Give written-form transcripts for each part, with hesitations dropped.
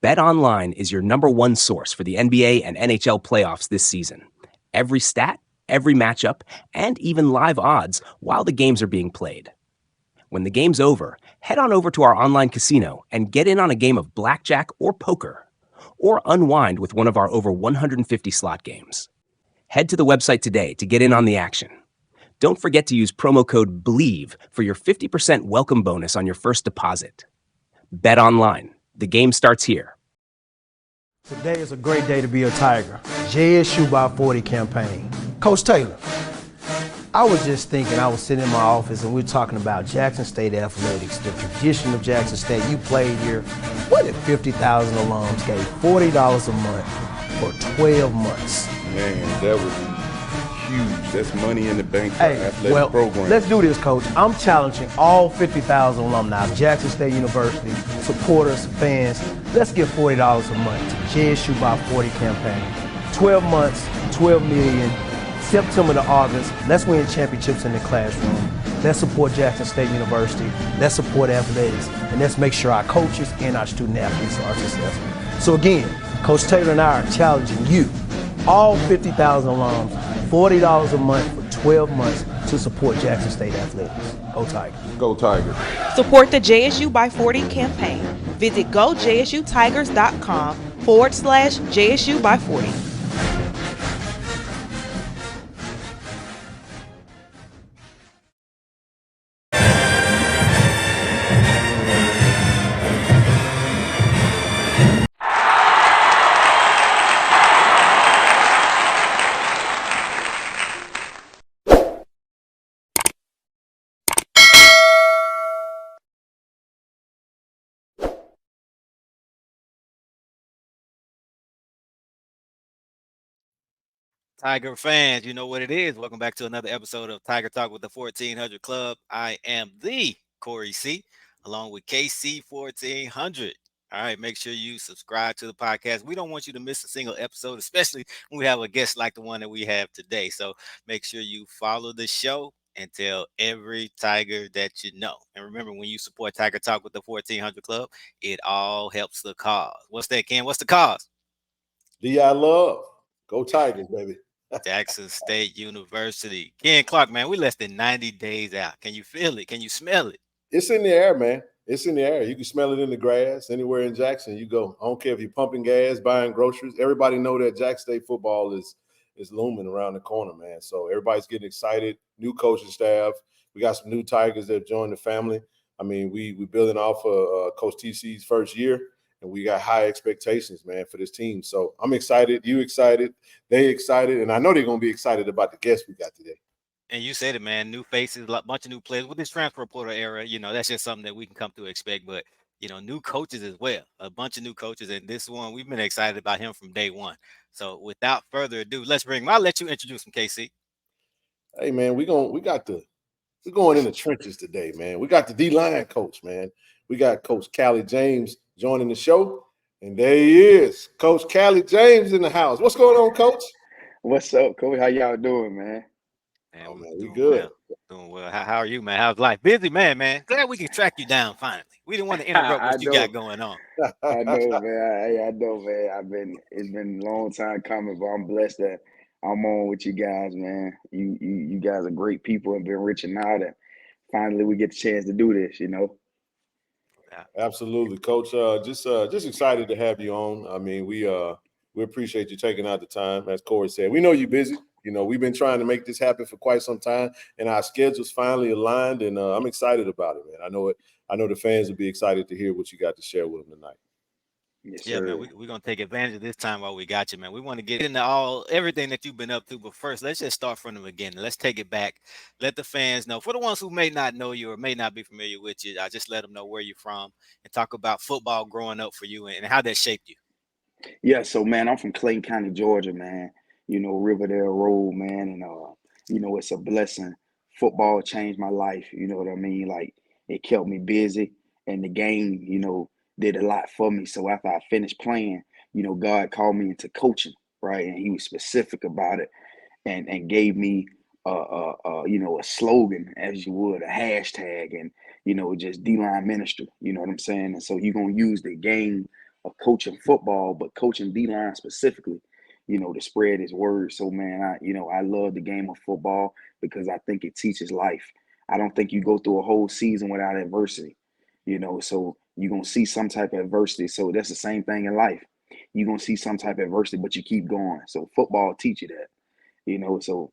BetOnline is your number one source for the NBA and NHL playoffs this season. Every stat, every matchup, and even live odds while the games are being played. When the game's over, head on over to our online casino and get in on a game of blackjack or poker, or unwind with one of our over 150 slot games. Head to the website today to get in on the action. Don't forget to use promo code BELIEVE for your 50% welcome bonus on your first deposit. Bet online. The game starts here. Today is a great day to be a Tiger. JSU by 40 campaign. Coach Taylor, I was just thinking, I was sitting in my office and we were talking about Jackson State athletics, the tradition of Jackson State. You played here. What if 50,000 alums gave $40 a month for 12 months? Man, that would be huge. That's money in the bank for Hey, athletic program. let's do this, Coach. I'm challenging all 50,000 alumni of Jackson State University, supporters, fans. Let's give $40 a month to JSU by 40 campaign. 12 months, 12 million, September to August. Let's win championships in the classroom. Let's support Jackson State University. Let's support athletics. And let's make sure our coaches and our student athletes are successful. So again, Coach Taylor and I are challenging you, all 50,000 alums, $40 a month for 12 months to support Jackson State athletics. Go Tigers. Go Tigers. Support the JSU by 40 campaign. Visit gojsutigers.com/JSU by 40. Tiger fans, you know what it is. Welcome back to another episode of Tiger Talk with the 1400 Club. I am the Corey C, along with KC 1400. All right, make sure you subscribe to the podcast. We don't want you to miss a single episode, especially when we have a guest like the one that we have today. So make sure you follow the show and tell every Tiger that you know. And remember, when you support Tiger Talk with the 1400 Club, it all helps the cause. What's that, Ken? What's the cause? D.I. Love. Go Tigers, baby. Jackson State University. Ken Clark, man, we less than 90 days out. Can you feel it? Can you smell it? It's in the air, man. It's in the air. You can smell it in the grass. Anywhere in Jackson, you go. I don't care if you're pumping gas, buying groceries. Everybody know that Jackson State football is looming around the corner, man. So everybody's getting excited. New coaching staff. We got some new Tigers that have joined the family. I mean, we building off of Coach TC's first year. And we got high expectations, man, for this team. So I'm excited. You excited. They excited. And I know they're going to be excited about the guests we got today. And you said it, man, new faces, a bunch of new players. With this transfer portal era, that's just something that we can come to expect. But, new coaches as well, a bunch of new coaches. And this one, we've been excited about him from day one. So without further ado, I'll let you introduce him, KC. Hey, man, we're going in the trenches today, man. We got the D-line coach, man. We got Coach Callie James joining the show. And there he is, Coach Callie James in the house. What's going on, Coach? What's up, Coach? How y'all doing, man? Man, man, we good. Well. Doing well. How are you, man? How's life? Busy, man. Glad we can track you down finally. We didn't want to interrupt what you got going on. I know, man. I know, man. It's been a long time coming, but I'm blessed that I'm on with you guys, man. You guys are great people and been reaching out, and finally we get the chance to do this, Absolutely, Coach. Just excited to have you on. I mean, we appreciate you taking out the time. As Corey said, we know you're busy. We've been trying to make this happen for quite some time, and our schedules finally aligned. And I'm excited about it, man. I know the fans will be excited to hear what you got to share with them tonight. Yes, yeah, sir. man, we're gonna take advantage of this time while we got you, man. We want to get into everything that you've been up to, but first, let's just start from the beginning. Let's take it back. Let the fans know. For the ones who may not know you or may not be familiar with you, I just let them know where you're from and talk about football growing up for you and how that shaped you. Yeah, so man, I'm from Clayton County, Georgia, man. Riverdale Road, man, and it's a blessing. Football changed my life. You know what I mean? Like it kept me busy, and the game, did a lot for me. So after I finished playing, God called me into coaching, right? And He was specific about it, and gave me a slogan, as you would, a hashtag, and just D-line ministry. You know what I'm saying? And so you're gonna use the game coaching football, but coaching D-line specifically, to spread his word. So, man, I love the game of football because I think it teaches life. I don't think you go through a whole season without adversity, so you're going to see some type of adversity. So that's the same thing in life. You're going to see some type of adversity, but you keep going. So football teach you that, so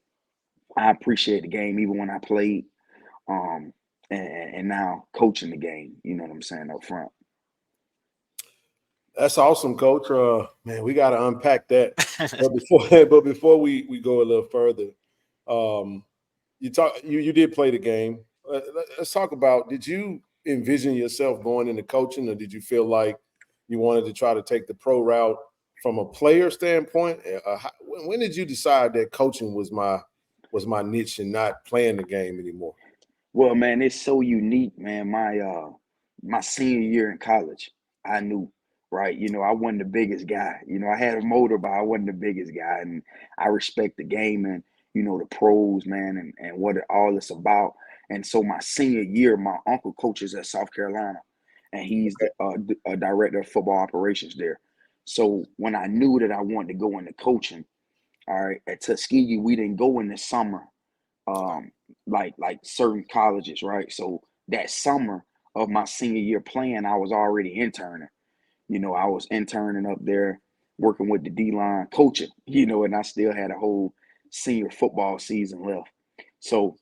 I appreciate the game even when I played, and now coaching the game, you know what I'm saying, up front. That's awesome, Coach. Man, we got to unpack that. but before we go a little further, you did play the game. Let's talk about, did you envision yourself going into coaching, or did you feel like you wanted to try to take the pro route from a player standpoint? When did you decide that coaching was my niche and not playing the game anymore? Well, man, it's so unique, man. My senior year in college, I knew, right? I wasn't the biggest guy. I had a motor, but I wasn't the biggest guy. And I respect the game and, the pros, man, and what all it's about. And so my senior year, my uncle coaches at South Carolina, and he's the director of football operations there. So when I knew that I wanted to go into coaching, all right, at Tuskegee, we didn't go in the summer, like certain colleges, right? So that summer of my senior year playing, I was already interning. I was interning up there, working with the D-line, coaching, and I still had a whole senior football season left. So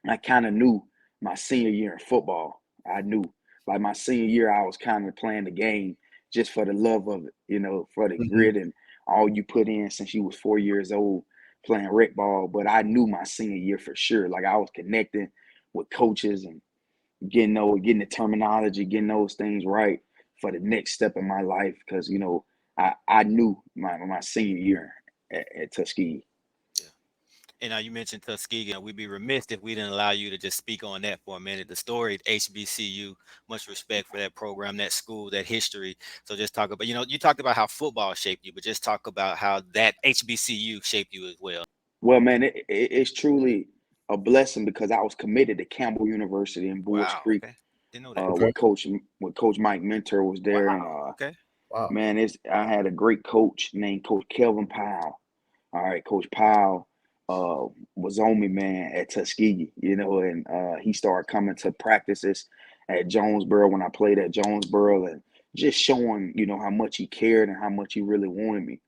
I kind of knew my senior year in football. I knew, like, my senior year, I was kind of playing the game just for the love of it, for the grit and all you put in since you was 4 years old playing rec ball. But I knew my senior year for sure. Like, I was connecting with coaches and getting the terminology, getting those things right for the next step in my life. Because, I knew my senior year at Tuskegee. And you mentioned Tuskegee, and we'd be remiss if we didn't allow you to just speak on that for a minute. The story at HBCU, much respect for that program, that school, that history. So just talk about, you talked about how football shaped you, but just talk about how that HBCU shaped you as well. Well, man, it's truly a blessing because I was committed to Campbell University in Bulls Creek. Okay. Didn't know that. With Coach Mike Mentor was there. Wow. And Wow. man, I had a great coach named Coach Kelvin Powell. All right, Coach Powell was on me, man, at Tuskegee, and he started coming to practices at Jonesboro when I played at Jonesboro, and just showing, how much he cared and how much he really wanted me.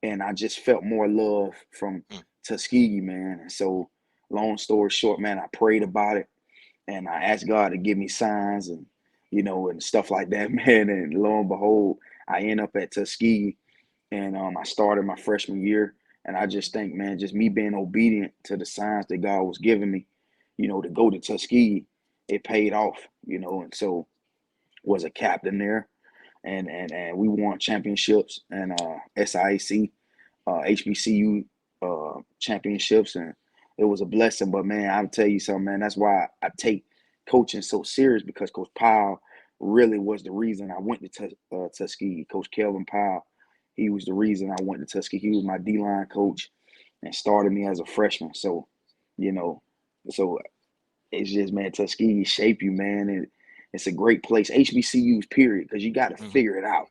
And I just felt more love from Tuskegee, man. And so, long story short, man, I prayed about it and I asked God to give me signs and, and stuff like that, man. And lo and behold, I end up at Tuskegee, and I started my freshman year. And I just think, man, just me being obedient to the signs that God was giving me, to go to Tuskegee, it paid off, and so was a captain there. And we won championships and SIAC, HBCU championships, and it was a blessing. But, man, I'll tell you something, man, that's why I take coaching so serious, because Coach Powell really was the reason I went to Tuskegee. Coach Kelvin Powell, he was the reason I went to Tuskegee. He was my D-line coach and started me as a freshman. So, so it's just, man, Tuskegee shape you, man. And it's a great place. HBCUs, period, because you got to figure it out.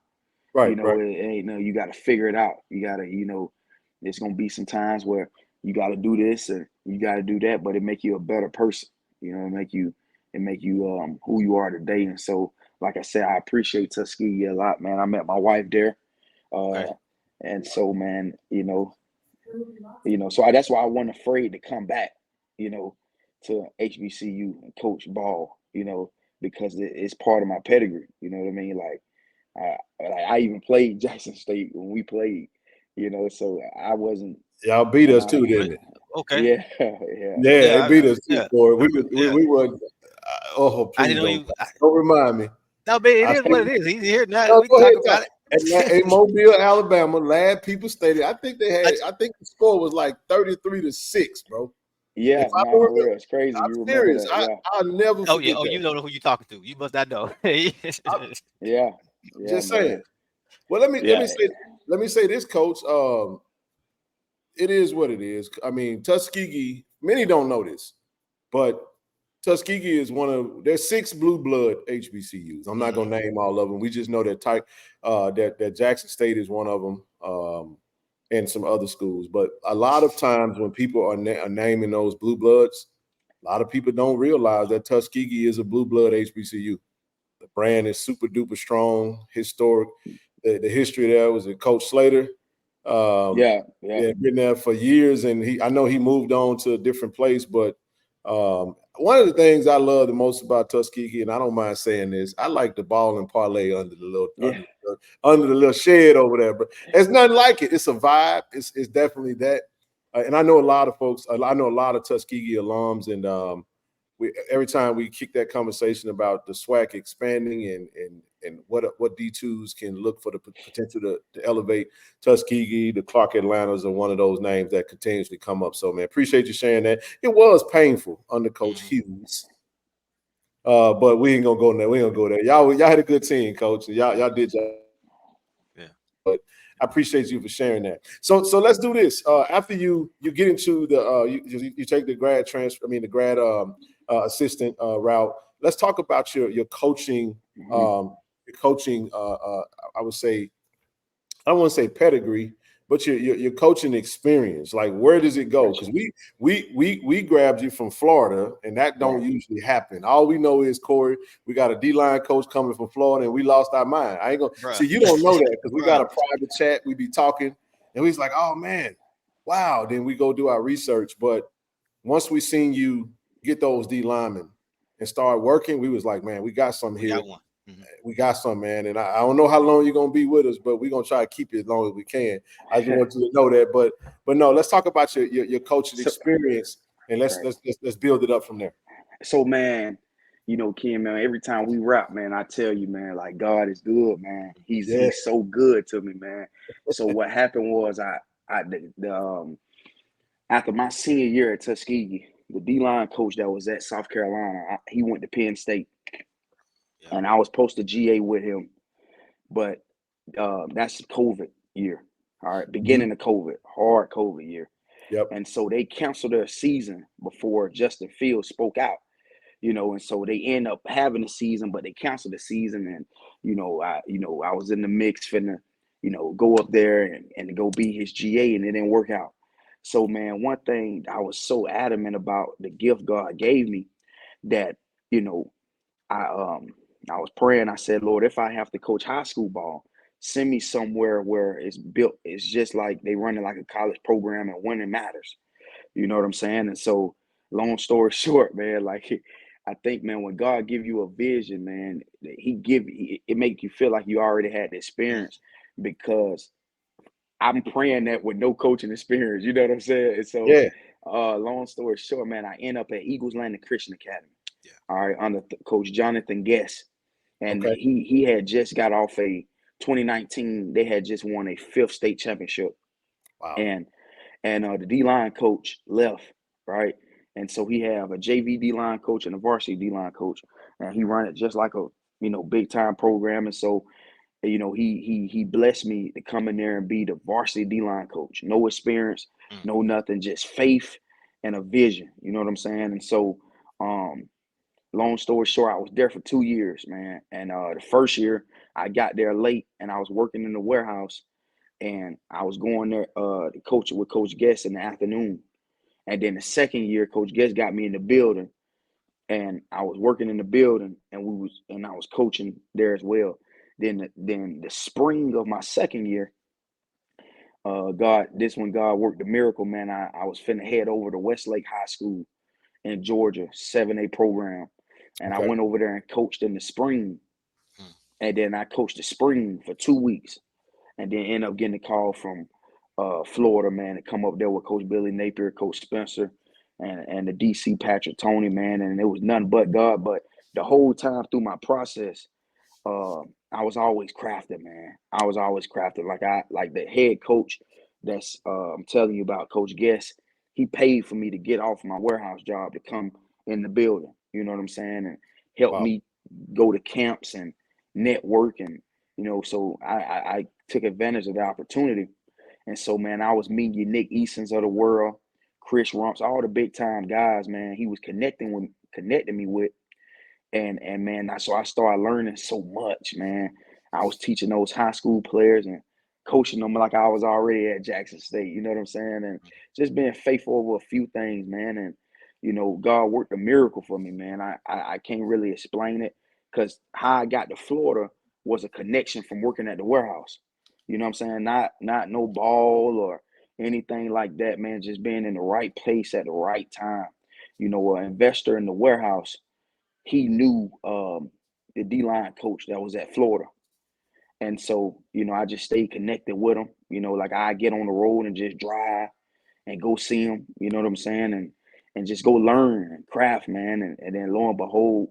Right. It ain't you got to figure it out. You got to, there's going to be some times where you got to do this and you got to do that, but it make you a better person. It make you who you are today. And so, like I said, I appreciate Tuskegee a lot, man. I met my wife there. And so, man, so that's why I wasn't afraid to come back, to HBCU and coach ball, because it's part of my pedigree. You know what I mean? Like I even played Jackson State when we played, so I wasn't. Y'all beat us too, didn't it? Okay. Yeah, they beat us too, boy. We were. Please don't remind me. No, but it is what it is. He's here now. No, we can talk about it. In Mobile, Alabama, Lad People Stadium. I think the score was like 33-6, bro. Yeah, it's crazy. I'm serious. I'll never forget that. You don't know who you're talking to. You must not know. Yeah. Just saying. Well, let me say this, Coach. It is what it is. I mean, Tuskegee, many don't know this, but Tuskegee is there's 6 blue blood HBCUs. I'm not gonna name all of them. We just know that that Jackson State is one of them, and some other schools. But a lot of times when people are naming those blue bloods, a lot of people don't realize that Tuskegee is a blue blood HBCU. The brand is super duper strong, historic. The history there was Coach Slater. Yeah, been there for years, and I know he moved on to a different place, but one of the things I love the most about Tuskegee, and I don't mind saying this, I like the ball and parlay under the little shed over there. But it's nothing like it. It's a vibe. It's definitely that. And I know a lot of folks. I know a lot of Tuskegee alums, and every time we kick that conversation about the SWAC expanding and what D2s can look for the potential to elevate Tuskegee, the Clark Atlantas are one of those names that continuously come up. So, man, appreciate you sharing that. It was painful under Coach Hughes, but we ain't gonna go there. We ain't gonna go there. Y'all had a good team, Coach. And y'all did y'all. Yeah. But I appreciate you for sharing that. So let's do this. After you get into the you take the grad transfer. I mean the grad assistant route. Let's talk about your coaching. I would say, I don't want to say pedigree, but your coaching experience. Like, where does it go? Because we grabbed you from Florida, and that don't usually happen. All we know is, Corey, we got a D-line coach coming from Florida, and we lost our mind. I ain't gonna see, you don't know that because we got a private chat. We be talking, and we was like, oh man, wow. Then we go do our research. But once we seen you get those D linemen and start working, we was like, man, we got something here. We got some, man. And I don't know how long you're gonna be with us, but we're gonna try to keep you as long as we can. I just want you to know that. But no, let's talk about your coaching experience, and let's build it up from there. So, man, you know, Ken, man, every time we rap, man, I tell you, man, like, God is good, man. He's so good to me, man. So what happened was after my senior year at Tuskegee, the D-line coach that was at South Carolina, he went to Penn State. And I was supposed to GA with him, but that's COVID year. All right, beginning of COVID, hard COVID year. Yep. And so they canceled their season before Justin Fields spoke out, you know, and so they end up having a season, but they canceled the season. And, I was in the mix finna, go up there and go be his GA, and it didn't work out. So, man, one thing I was so adamant about the gift God gave me that, I was praying. I said, Lord, if I have to coach high school ball, send me somewhere where it's built. It's just like they running like a college program and winning matters. You know what I'm saying? And so, long story short, man, like I think, man, when God give you a vision, man, it make you feel like you already had the experience, because I'm praying that with no coaching experience. You know what I'm saying? And so, long story short, man, I end up at Eagles Landing Christian Academy. All right, under Coach Jonathan Guest. And he had just got off 2019. They had just won a 5th state championship. Wow. And the D-line coach left, right? And so he have a JV D-line coach and a varsity D-line coach. And he run it just like a, big time program. And so, he blessed me to come in there and be the varsity D-line coach. No experience, no nothing, just faith and a vision. You know what I'm saying? And so, long story short, I was there for 2 years, man. And the first year, I got there late, and I was working in the warehouse, and I was going there to coach with Coach Guest in the afternoon. And then the second year, Coach Guest got me in the building, and I was working in the building, and I was coaching there as well. Then the spring of my second year, God worked a miracle, man. I was finna head over to Westlake High School in Georgia, 7A program. And I went over there and coached in the spring. And then I coached the spring for 2 weeks. And then ended up getting a call from Florida, man, to come up there with Coach Billy Napier, Coach Spencer, and the DC Patrick Toney, man. And it was nothing but God. But the whole time through my process, I was always crafting, man. I was always crafting. Like the head coach that's I'm telling you about, Coach Guest, he paid for me to get off my warehouse job to come in the building. You know what I'm saying? And help me go to camps and network. And, so I took advantage of the opportunity. And so, man, I was meeting your Nick Easons of the world, Chris Rumps, all the big time guys, man. He was connecting connected me with. And man, so I started learning so much, man. I was teaching those high school players and coaching them like I was already at Jackson State. You know what I'm saying? And just being faithful over a few things, man. And God worked a miracle for me, man. I can't really explain it because how I got to Florida was a connection from working at the warehouse. You know what I'm saying? Not no ball or anything like that, man. Just being in the right place at the right time. An investor in the warehouse, he knew the D-line coach that was at Florida. And so, I just stayed connected with him. Like I get on the road and just drive and go see him, you know what I'm saying? And just go learn and craft, man. And then lo and behold,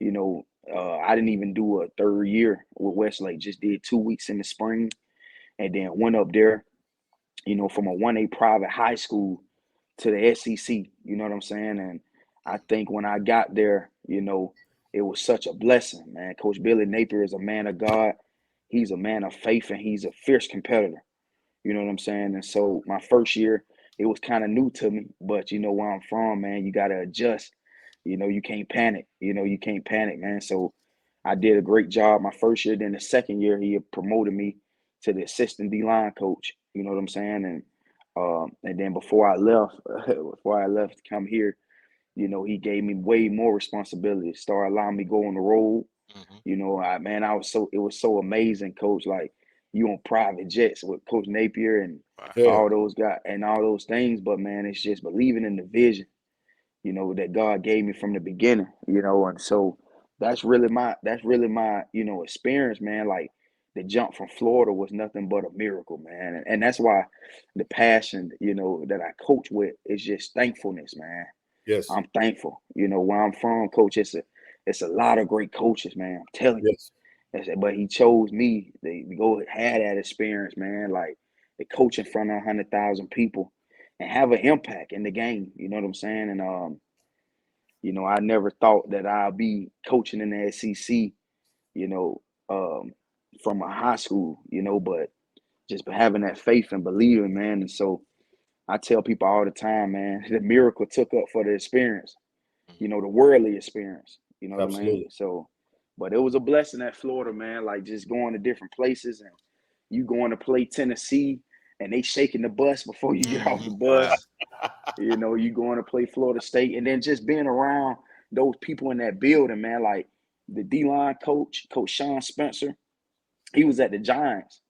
I didn't even do a third year with Westlake, just did 2 weeks in the spring and then went up there, from a 1A private high school to the SEC, you know what I'm saying? And I think when I got there, it was such a blessing, man. Coach Billy Napier is a man of God. He's a man of faith and he's a fierce competitor. You know what I'm saying? And so my first year, it was kind of new to me, but where I'm from, man, you got to adjust. You can't panic. You can't panic, man. So I did a great job my first year. Then the second year, he promoted me to the assistant D-line coach. You know what I'm saying? And then before I left to come here, he gave me way more responsibility. Started allowing me to go on the road. Mm-hmm. It was so amazing, coach. Like you on private jets with Coach Napier and Yeah. all those guys and all those things. But man, it's just believing in the vision, that God gave me from the beginning, and so that's really my experience, man. Like the jump from Florida was nothing but a miracle, man. And that's why the passion, that I coach with is just thankfulness, man. Yes. I'm thankful. Where I'm from, coach, it's a lot of great coaches, man. I'm telling you. Yes. But he chose me to go had that experience, man. Like to coach in front of 100,000 people and have an impact in the game. You know what I'm saying? And I never thought that I'll be coaching in the SEC, you know, um, from a high school, but just having that faith and believing, man. And so I tell people all the time, man, the miracle took up for the experience, the worldly experience. You know what I mean? Absolutely. So, but it was a blessing at Florida, man. Like just going to different places and you going to play Tennessee and they shaking the bus before you get off the Mm-hmm. Wow. bus. You going to play Florida State and then just being around those people in that building, man. Like the D-line coach, Coach Sean Spencer, he was at the Giants.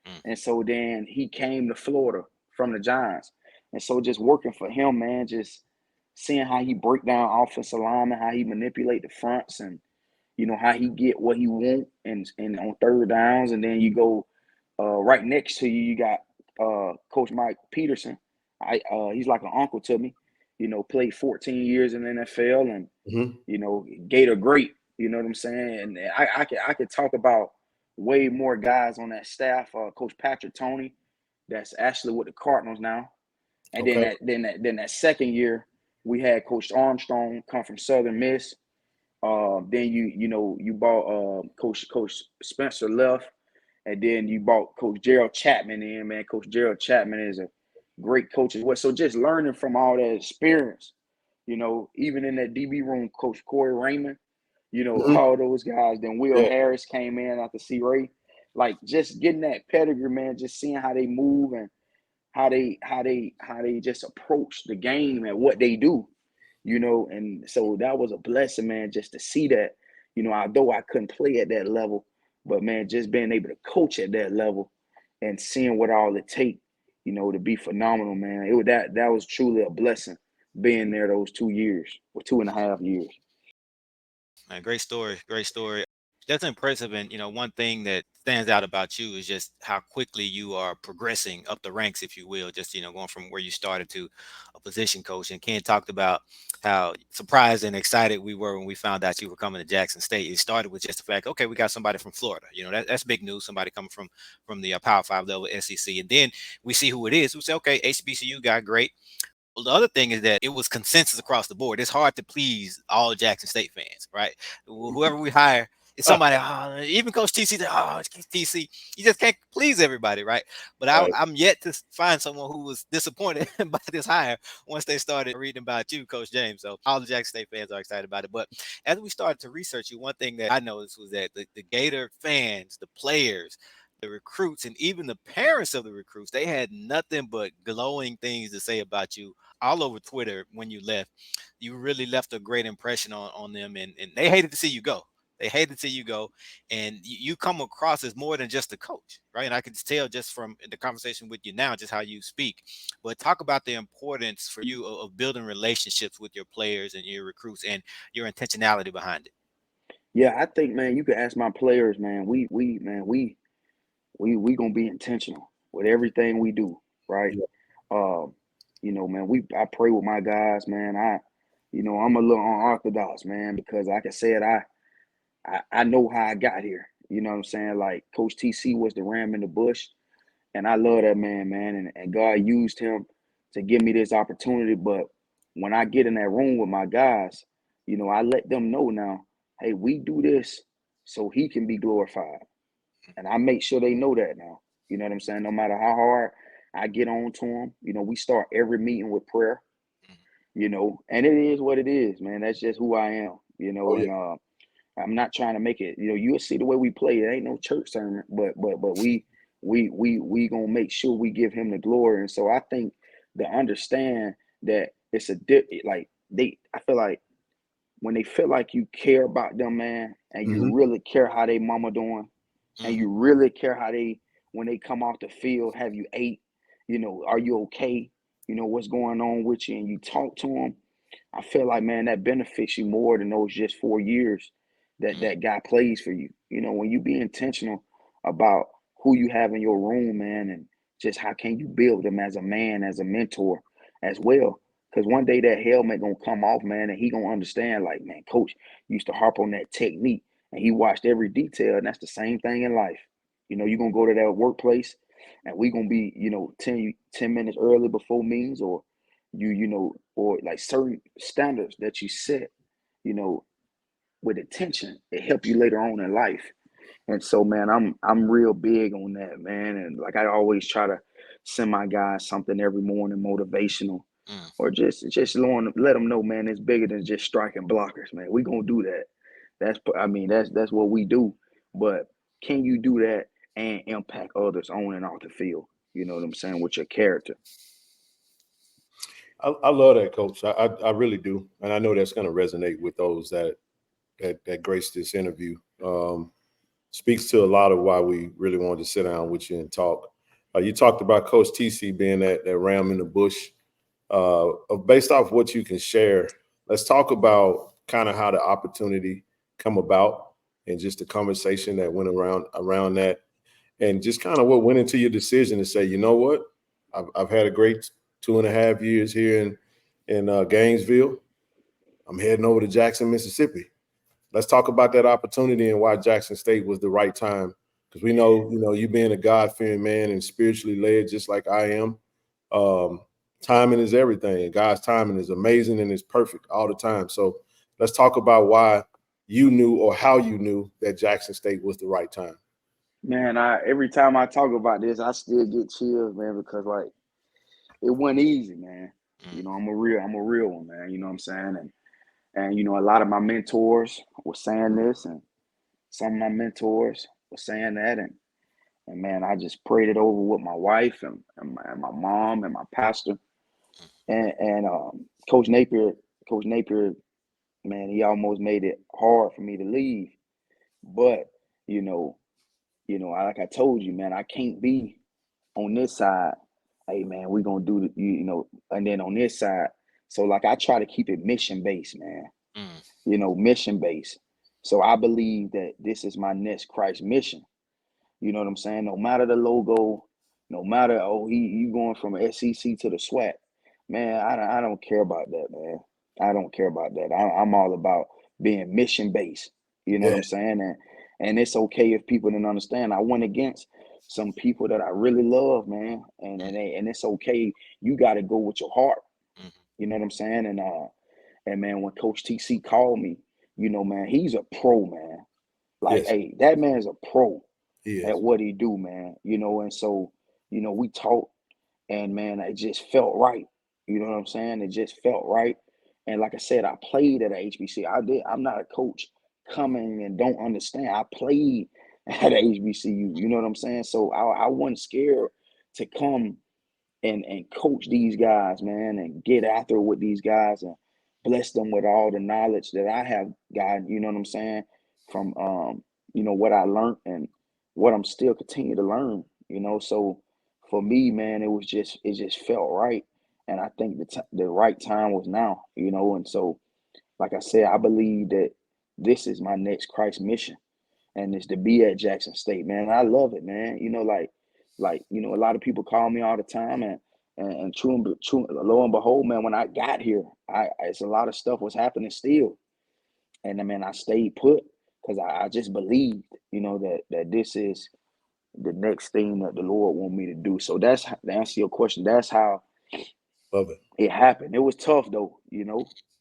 Mm. And so then he came to Florida from the Giants. And so just working for him, man, just seeing how he break down offensive linemen, how he manipulate the fronts and, how he get what he want and on third downs. And then you go right next to you, you got Coach Mike Peterson. He's like an uncle to me, played 14 years in the NFL and, Gator great, you know what I'm saying? And I could talk about way more guys on that staff. Coach Patrick Toney, that's actually with the Cardinals now. And Okay. then that second year, we had Coach Armstrong come from Southern Miss. Then you bought Coach Spencer left, and then you bought Coach Gerald Chapman in. Man, Coach Gerald Chapman is a great coach as well. So just learning from all that experience, even in that DB room, Coach Corey Raymond, Mhm. all those guys. Then Will Yeah. Harris came in after C. Ray. Like just getting that pedigree, man. Just seeing how they move and how they just approach the game and what they do, and so that was a blessing, man, just to see that, although I couldn't play at that level, but man, just being able to coach at that level and seeing what all it take, to be phenomenal, man. That was truly a blessing being there those 2 years or 2.5 years. Man, great story. Great story. That's impressive. And, one thing that stands out about you is just how quickly you are progressing up the ranks, if you will, just, going from where you started to a position coach. And Ken talked about how surprised and excited we were when we found out you were coming to Jackson State. It started with just the fact, okay, we got somebody from Florida. That's big news. Somebody coming from the Power 5 level SEC. And then we see who it is. We say, okay, HBCU guy, great. Well, the other thing is that it was consensus across the board. It's hard to please all Jackson State fans, right? Whoever we hire, somebody, even Coach TC, TC, you just can't please everybody, right? But I'm yet to find someone who was disappointed by this hire once they started reading about you, Coach James. So all the Jackson State fans are excited about it. But as we started to research you, one thing that I noticed was that the Gator fans, the players, the recruits, and even the parents of the recruits, they had nothing but glowing things to say about you all over Twitter when you left. You really left a great impression on them, and they hated to see you go. They hated to see you go, and you come across as more than just a coach, right? And I can tell just from the conversation with you now, just how you speak. But talk about the importance for you of building relationships with your players and your recruits, and your intentionality behind it. Yeah, I think, man, you can ask my players, man. We gonna be intentional with everything we do, right? Yeah. Man, I pray with my guys, man. I'm a little unorthodox, man, because like I said, I know how I got here. You know what I'm saying? Like Coach TC was the ram in the bush, and I love that man, and God used him to give me this opportunity. But when I get in that room with my guys, I let them know now, hey, we do this so he can be glorified. And I make sure they know that now. You know what I'm saying? No matter how hard I get on to them, we start every meeting with prayer, and it is what it is, man. That's just who I am, and I'm not trying to make it, you'll see the way we play. It ain't no church sermon, but we gonna make sure we give him the glory. And so I think to understand that it's I feel like when they feel like you care about them, man, and you really care how they mama doing, and you really care how when they come off the field, have you ate, are you okay? What's going on with you, and you talk to them. I feel like, man, that benefits you more than those just 4 years that guy plays for you. When you be intentional about who you have in your room, man, and just how can you build them as a man, as a mentor as well. Because one day that helmet gonna come off, man, and he gonna understand, like, man, coach used to harp on that technique, and he watched every detail, and that's the same thing in life. You're gonna go to that workplace, and we gonna be, 10 minutes early before meetings, or or like certain standards that you set, with attention, it help you later on in life. And so, man, I'm real big on that, man. And like I always try to send my guys something every morning, motivational, or just let them know, man, it's bigger than just striking blockers, man. We gonna do that. That's what we do. But can you do that and impact others on and off the field? You know what I'm saying, with your character. I love that, Coach. I really do, and I know that's going to resonate with those that grace this interview. Speaks to a lot of why we really wanted to sit down with you and talk. You talked about Coach TC being that ram in the bush. Based off what you can share, let's talk about kind of how the opportunity come about and just the conversation that went around that, and just kind of what went into your decision to say, you know what, I've had a great 2.5 years here in Gainesville. I'm heading over to Jackson, Mississippi. Let's talk about that opportunity and why Jackson State was the right time. Because we know, you being a God-fearing man and spiritually led just like I am, timing is everything. And God's timing is amazing and it's perfect all the time. So let's talk about why you knew, or how you knew, that Jackson State was the right time. Man, every time I talk about this, I still get chills, man, because like it wasn't easy, man. I'm a real one, man. You know what I'm saying? And a lot of my mentors were saying this, and some of my mentors were saying that, and man, I just prayed it over with my wife and my mom and my pastor, and Coach Napier, man, he almost made it hard for me to leave, but like I told you, man, I can't be on this side. Hey, man, we're gonna do and then on this side. So like I try to keep it mission based, man. Mission based. So I believe that this is my next Christ mission. You know what I'm saying? No matter the logo, no matter you going from SEC to the SWAC, man. I don't care about that, man. I don't care about that. I'm all about being mission based. You know what I'm saying? And it's okay if people didn't understand. I went against some people that I really love, man. And it's okay. You got to go with your heart. You know what I'm saying? And man, when Coach TC called me, man, he's a pro, man. Like, Yes, hey, that man's a pro he at is. what he do, man. And so, we talked, and man, it just felt right. You know what I'm saying? It just felt right. And like I said, I played at a HBC. I did. I'm not a coach coming and don't understand. I played at a HBCU. You know what I'm saying? So I wasn't scared to come and coach these guys, man, and get after it with these guys and bless them with all the knowledge that I have gotten, you know what I'm saying, from what I learned and what I'm still continue to learn. So for me, man, it just felt right. And I think the right time was now. And so like I said, I believe that this is my next Christ mission, and it's to be at Jackson State, man. I love it, man. A lot of people call me all the time, and true, lo and behold, man, when I got here, it's a lot of stuff was happening still, and I mean, I stayed put because I just believed, that this is the next thing that the Lord want me to do. So to answer your question. That's how Love it. it happened. It was tough though,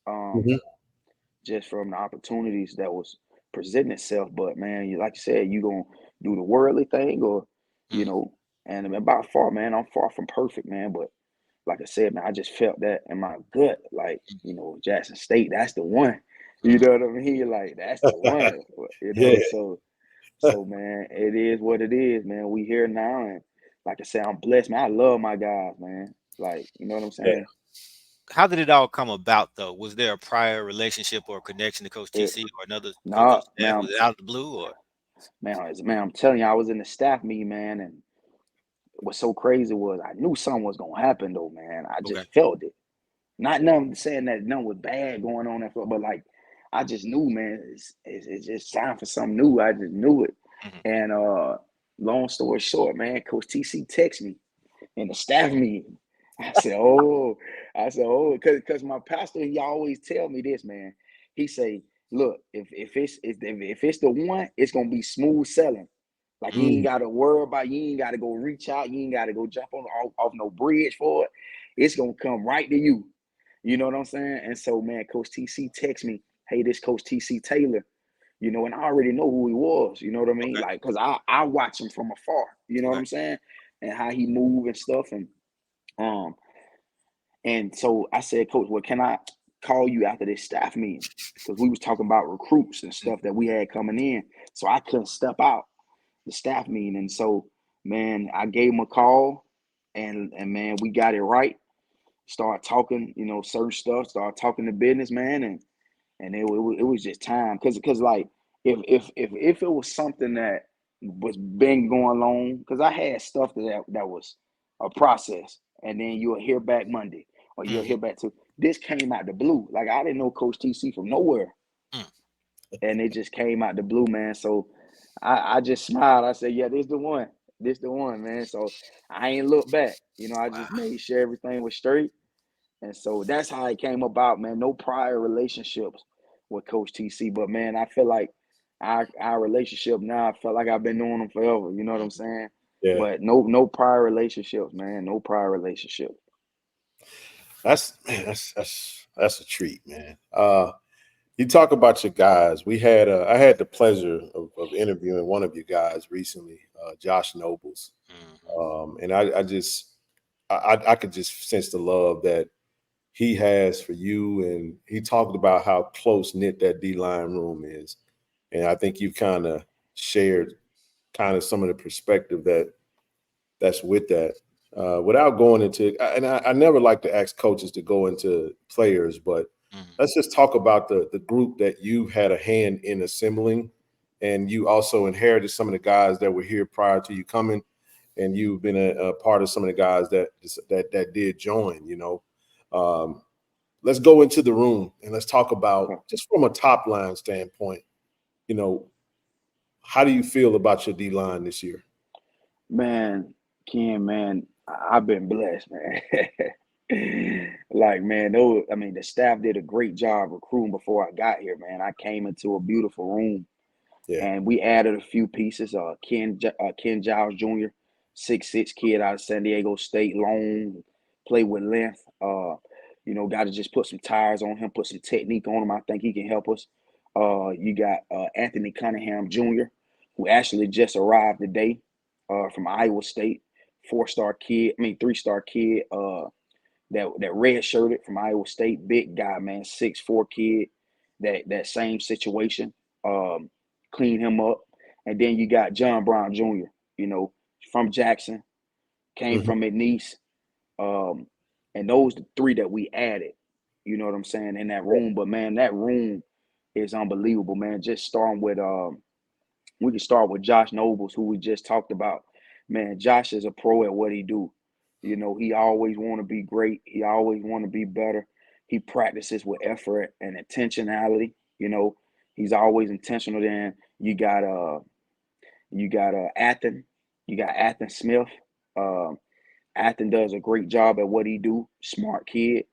um, Mhm. just from the opportunities that was presenting itself. But man, like you said, you gonna do the worldly thing, or you Mm. know, and I mean, by far, man, I'm far from perfect, man. But like I said, man, I just felt that in my gut, like Jackson State, that's the one. You Mm. know what I mean? Like that's the one. Yeah, So man, it is what it is, man. We here now, and like I said, I'm blessed, man. I love my guys, man. Like, you know what I'm yeah. saying? How did it all come about, though? Was there a prior relationship or connection to Coach It, TC or another coaching nah, staff? man, Was it out of the blue or? man, I'm telling you, I was in the staff meeting, man, and what's so crazy was I knew something was gonna happen though, man. I Okay. just felt it. Not nothing saying that nothing was bad going on, but like I just knew, man, it's just time for something new. I just knew it. Mhm. And long story short, man, Coach TC texted me in the staff meeting. I said, because my pastor, he always tell me this, man. He say, look, if it's the one, it's gonna be smooth selling. Like you ain't Mm. gotta worry about, you ain't gotta go reach out, you ain't gotta go jump off no bridge for it. It's gonna come right to you. You know what I'm saying? And so, man, Coach TC text me, hey, this Coach TC Taylor, and I already know who he was. You know what I mean? Okay. Like, cause I watch him from afar. You know what Okay. I'm saying? And how he move and stuff, um, and so I said, Coach, well, can I call you after this staff meeting? Because we was talking about recruits and Mm. stuff that we had coming in. So I couldn't step out the staff meeting. And so, man, I gave him a call, and man, we got it right. Start talking, certain stuff. Start talking to business, man, and it was just time. Cause like if it was something that was been going on, because I had stuff that was a process, and then you'll hear back Monday, or you'll Mhm. hear back to this came out the blue. Like I didn't know Coach TC from nowhere, Mm. and it just came out the blue, man. So I just smiled. I said, yeah, this the one. This the one, man. So I ain't look back. I Wow. just made sure everything was straight. And so that's how it came about, man. No prior relationships with Coach TC, but man, I feel like our relationship now. I felt like I've been knowing him forever. You know what Mm. I'm saying? Yeah. But no prior relationships, man. No prior relationships. That's a treat, man. You talk about your guys. I had the pleasure of interviewing one of you guys recently, Josh Nobles, Mhm. and I could just sense the love that he has for you, and he talked about how close knit that D line room is, and I think you've kind of shared kind of some of the perspective that's with that. Without going into, and I never like to ask coaches to go into players, but Mhm. let's just talk about the group that you had a hand in assembling, and you also inherited some of the guys that were here prior to you coming, and you've been a part of some of the guys that did join. Let's go into the room and let's talk about just from a top line standpoint. You know, how do you feel about your D line this year? Man, Ken, man, I've been blessed, man. Like, man, the staff did a great job recruiting before I got here, man. I came into a beautiful room, Yeah, and we added a few pieces. Ken Giles Jr., 6'6" kid out of San Diego State, long, play with length. Got to just put some tires on him, put some technique on him. I think he can help us. You got Anthony Cunningham Jr., who actually just arrived today from Iowa State, 4-star kid. I mean, 3-star kid. That red shirted from Iowa State, big guy, man, 6'4" kid. That same situation. Clean him up, and then you got John Brown Jr. You know, from Jackson, came from McNeese, and those the three that we added. You know what I'm saying, in that room. But man, that room is unbelievable, man. Just starting with we can start with Josh Nobles, who we just talked about. Man, Josh is a pro at what he do. You know, he always want to be great. He always want to be better. He practices with effort and intentionality. You know, he's always intentional. Then you got Athen. You got Athen Smith. Athen does a great job at what he do. Smart kid.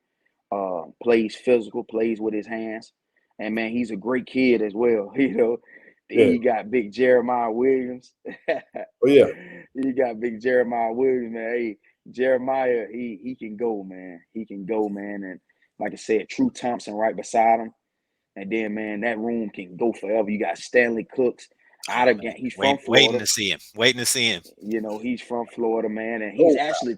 Plays physical, plays with his hands. And man, he's a great kid as well. You know, then Yeah. you got big Jeremiah Williams. Oh yeah. You got big Jeremiah Williams, man. Hey, Jeremiah, he can go, man. He can go, man. And like I said, True Thompson right beside him. And then, man, that room can go forever. You got Stanley Cooks out of game. He's from Waiting Florida. to see him. Waiting to see him. You know, he's from Florida, man. And he's actually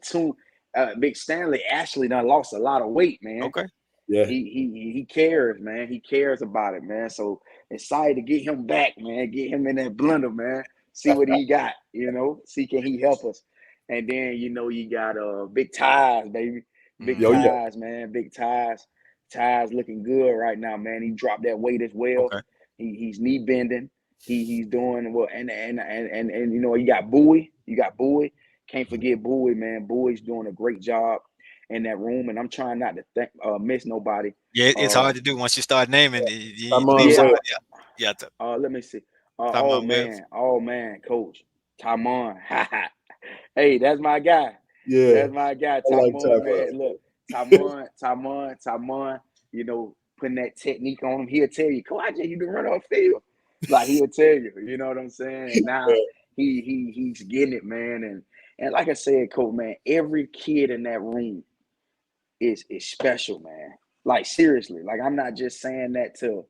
Big Stanley actually done lost a lot of weight, man. Okay. Yeah. He cares, man. He cares about it, man. So excited to get him back, man. Get him in that blender, man. See what he got, you know. See can he help us. And then, you know, you got Big Ties, baby. Big Oh, yeah. Ties, man. Big Ties. Ties looking good right now, man. He dropped that weight as well. Okay. He's knee bending. He's doing well, and you know, you got Bowie. You got Bowie. Can't forget Bowie, man. Bowie's doing a great job in that room, and I'm trying not to miss nobody. Yeah, it's hard to do once you start naming. Yeah. Let me see. Webb. Oh man, Coach Tamon. Hey, that's my guy. Yeah. That's my guy, I like Tamon, man. Look, Tamon. You know, putting that technique on him. He'll tell you, Coach, I just you to run off field. Like he'll tell you. You know what I'm saying? And now he's getting it, man. And like I said, Coach, man, every kid in that room is special, man. Like seriously, like I'm not just saying that to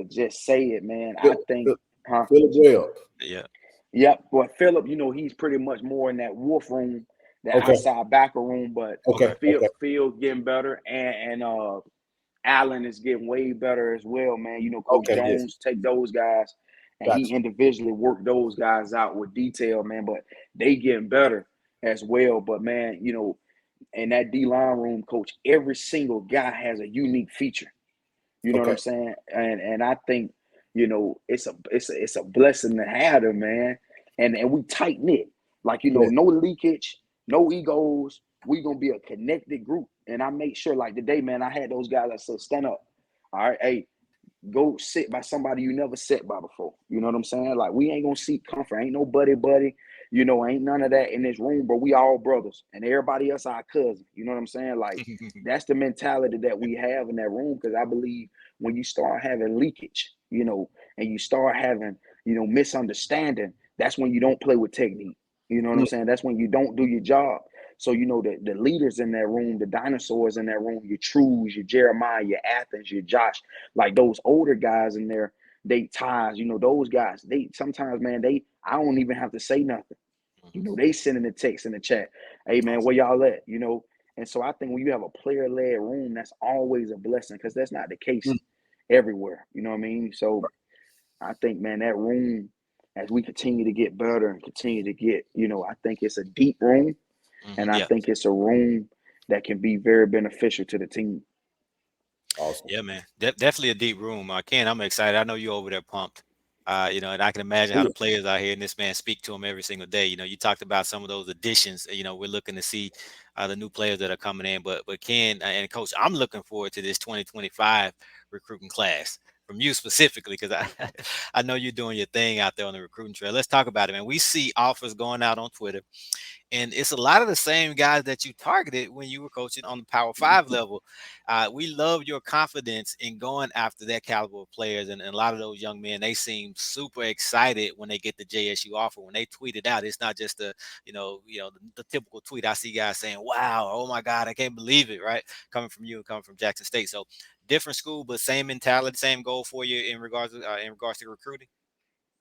just say it, man. I think, Philip Webb. Yeah. Yep. But Philip, you know, he's pretty much more in that wolf room, that outside backer room. But Phil getting better, and Allen is getting way better as well, man. You know, Coach Jones take those guys, and he individually work those guys out with detail, man. But they getting better as well. But man, you know, in that D-line room, Coach, every single guy has a unique feature. You know what I'm saying? And I think, you know, it's a blessing to have them, man. And we tight knit. Like, you know, no leakage, no egos. We gonna be a connected group. And I make sure, like today, man, I had those guys that said, stand up. All right, hey, go sit by somebody you never sat by before. You know what I'm saying? Like, we ain't gonna seek comfort. Ain't no buddy. You know, ain't none of that in this room, but we all brothers. And everybody else our cousin. You know what I'm saying? Like, that's the mentality that we have in that room, because I believe when you start having leakage, you know, and you start having, you know, misunderstanding, that's when you don't play with technique. You know what I'm saying? That's when you don't do your job. So, you know, the leaders in that room, the dinosaurs in that room, your Trues, your Jeremiah, your Athens, your Josh, like those older guys in there, they Ties, you know, those guys, they sometimes, man, I don't even have to say nothing. You know, they sending the text in the chat. Hey, man, where y'all at? You know, and so I think when you have a player-led room, that's always a blessing, because that's not the case everywhere. You know what I mean? So I think, man, that room, as we continue to get better and continue to get, you know, I think it's a deep room, and I think it's a room that can be very beneficial to the team. Awesome. Yeah, man. Definitely a deep room. Ken, I'm excited. I know you over there pumped. You know, and I can imagine how the players out here and this man speak to them every single day. You know, you talked about some of those additions. You know, we're looking to see the new players that are coming in. But Ken and Coach, I'm looking forward to this 2025 recruiting class from you specifically, because I know you're doing your thing out there on the recruiting trail. Let's talk about it, man. We see offers going out on Twitter, and it's a lot of the same guys that you targeted when you were coaching on the Power 5 level. We love your confidence in going after that caliber of players. And a lot of those young men, they seem super excited when they get the JSU offer. When they tweet it out, it's not just the typical tweet. I see guys saying, wow, oh my God, I can't believe it, right? Coming from you and coming from Jackson State. So different school, but same mentality, same goal for you in regards to recruiting?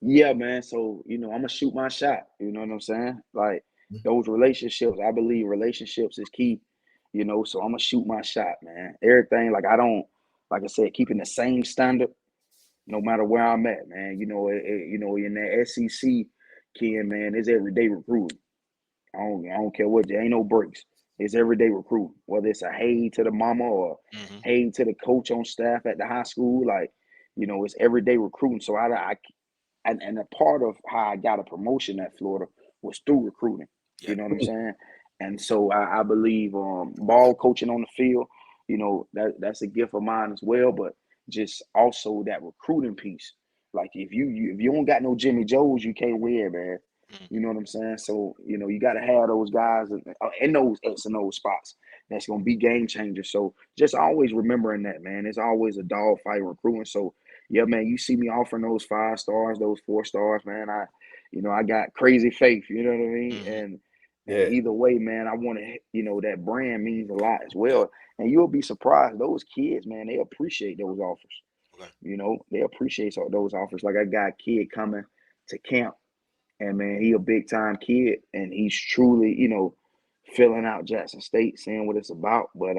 Yeah, man. So, I'm gonna shoot my shot. You know what I'm saying? Like those relationships, I believe relationships is key, so I'm gonna shoot my shot, man. Everything, like I don't, like I said, keeping the same standard no matter where I'm at, man. In that SEC, Ken, man, it's everyday recruiting. I don't care what, there ain't no breaks. It's everyday recruiting, whether it's a hey to the mama or Mm-hmm. hey to the coach on staff at the high school, like, it's everyday recruiting. So and a part of how I got a promotion at Florida was through recruiting. Yeah. You know what I'm saying? And so I believe ball coaching on the field, that's a gift of mine as well. But just also that recruiting piece. Like if you don't got no Jimmy Joes, you can't win, man. Mm-hmm. You know what I'm saying? So you got to have those guys in those X and O spots. That's gonna be game changers. So just always remembering that, man. It's always a dog fight recruiting. So yeah, man, you see me offering those 5 stars, those 4 stars, man. I got crazy faith, you know what I mean? Mm-hmm. And Yeah. either way, man, I want to, that brand means a lot as Yeah. well. And you'll be surprised, those kids, man, they appreciate those offers. Okay. They appreciate those offers. Like I got a kid coming to camp, and man, he a big time kid, and he's truly, filling out Jackson State, seeing what it's about. But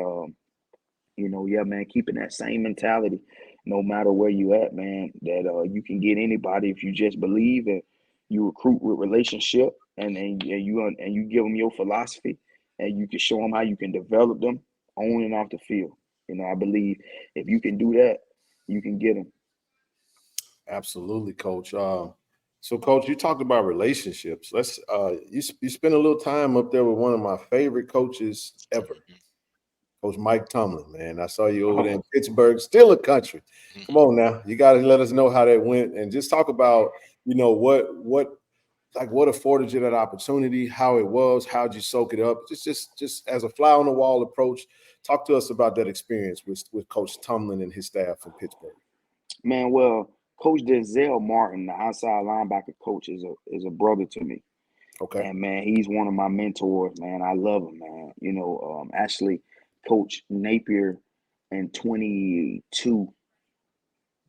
yeah, man, keeping that same mentality, no matter where you at, man, that you can get anybody if you just believe and you recruit with relationship and you give them your philosophy and you can show them how you can develop them on and off the field. I believe if you can do that, you can get them. Absolutely, Coach. So, Coach, you talked about relationships. You spent a little time up there with one of my favorite coaches ever, Coach Mike Tomlin. Man, I saw you over there in Pittsburgh, still a country. Come on now, you got to let us know how that went, and just talk about what afforded you that opportunity, how it was, how'd you soak it up, just as a fly on the wall approach. Talk to us about that experience with Coach Tomlin and his staff in Pittsburgh. Man, well, Coach Denzel Martin, the outside linebacker coach, is a brother to me. Okay. And man, he's one of my mentors, man. I love him, man. Actually, Coach Napier in 22,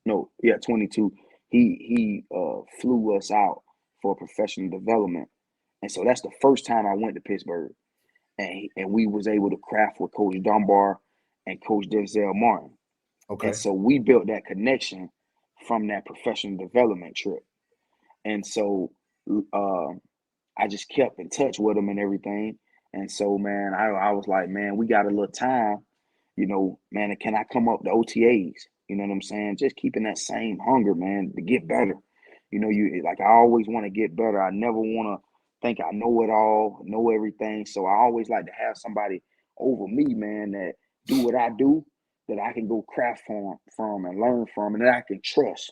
no, yeah, 22, he flew us out for professional development. And so that's the first time I went to Pittsburgh. And we was able to craft with Coach Dunbar and Coach Denzel Martin. Okay. And so we built that connection from that professional development trip. And so uh, I just kept in touch with him and everything. And so, man, I was like, man, we got a little time, man, can I come up to OTAs? You know what I'm saying? Just keeping that same hunger, man, to get better. You like I always want to get better. I never want to think I know it all, know everything. So I always like to have somebody over me, man, that do what I do, that I can go craft from and learn from, and that I can trust,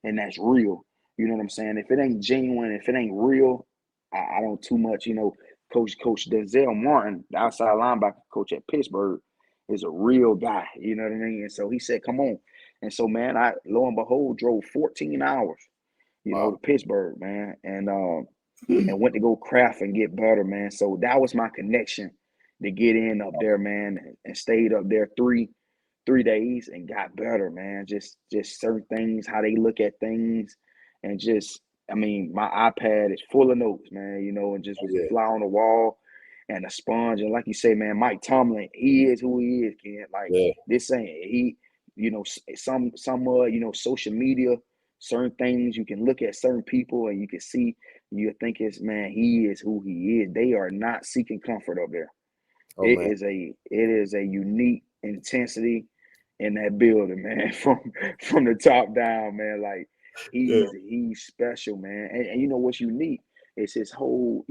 and that's real. You know what I'm saying? If it ain't genuine, if it ain't real, I don't too much. Coach Denzel Martin, the outside linebacker coach at Pittsburgh, is a real guy. You know what I mean? And so he said, "Come on." And so, man, I lo and behold drove 14 hours, to Pittsburgh, man, and went to go craft and get better, man. So that was my connection to get in up there, man, and stayed up there three days and got better, man. Just certain things, how they look at things, and just I mean, my iPad is full of notes, man. And just was a fly on the wall and a sponge. And like you say, man, Mike Tomlin, he is who he is, Ken. Like this ain't he. Some social media, certain things you can look at certain people and you can see. You think it's man, he is who he is. They are not seeking comfort up there. Oh, It man. is a unique intensity in that building, man, from the top down, man. Like he's special, man. And you know what's unique is his whole,